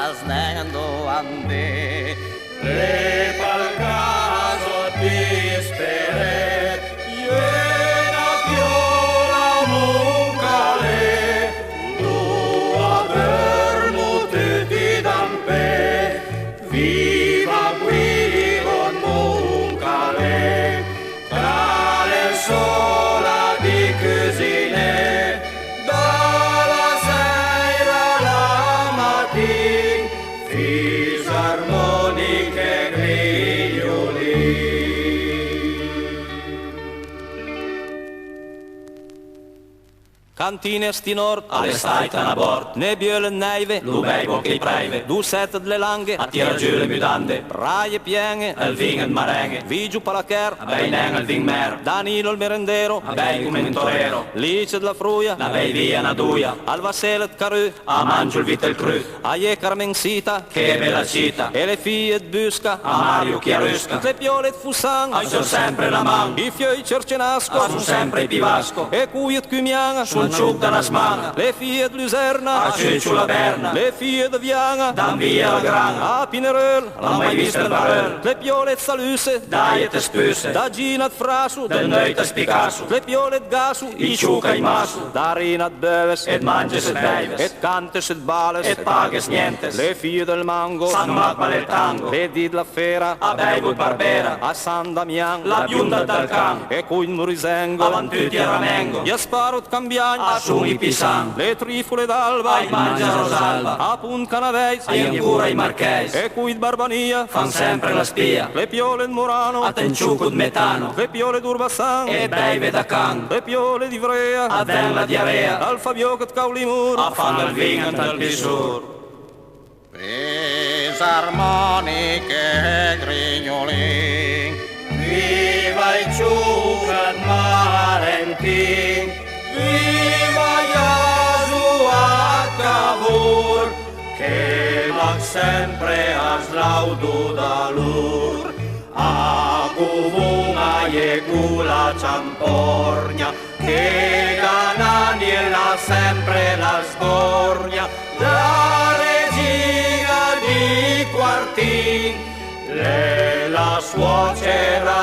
asnendo ande. Le pal caso disperet, iena piola muncale, tua vermuteti dampe, viva guivon muncale, cale sola di cusine, dalla sera alla mattina, fisarmoniche griglioli. Cantine stinor, Alle staita a bord, ne bjölen neive, lu beibo che preive, du setet le lange, attira giù le mudande, raie pienge, il vin il marenghe, vigiu palacher, bei neng il vin mer, Danilo il merendero, bei come un torero, lice della fruia, la bei via una duia, al vaselet carù, a mangio il vite il cru, aie carmensita, che bella cita, e le figlie busca, a Mario Chiarusca, le piolet fusang, sono sempre la man, i fioi cercenasco, sono sempre i pivasco, e cuiet cumianga, sul ciuc della smana, le figlie luserna, a cicciu la berna, le figlie de vianga, dan via la grana, a Pinerel, la mai vista il barel, le piolet saluse, dai e te spuse, da ginat frasu, del noi te spicasu, le piolet gasu, i ciuca i masu, da rinat beves, et manges et beives, et cantes et bales, et pages nientes, le figlie del mango, san magma del tango, le di la fera, a beivo barbera, a San Damian, la bionda dal can, e cui murisengo, avantuti a ramengo, gli asparot cambiagni, a sumi pisan, le trifole d'alba, ai mangia rosalba, a punt canaveis, ai ancora i marchesi, e cui barbania, fan sempre la spia, le piole in Morano, a tenciuco metano, le piole d'Urbassan, e beive da can, le piole di Vrea, a den la diarrea, al Fabiochet Caulimur, a fanno il vin al bisur. Fisarmoniche grignoli, Viva i ciucat marentin, viva Iasu a Cavour, che mag sempre a slaudu da lur. A cuvunga e gula ciamporgna, che Gananiela sempre la sborgna, la regina di Quartin, la suocera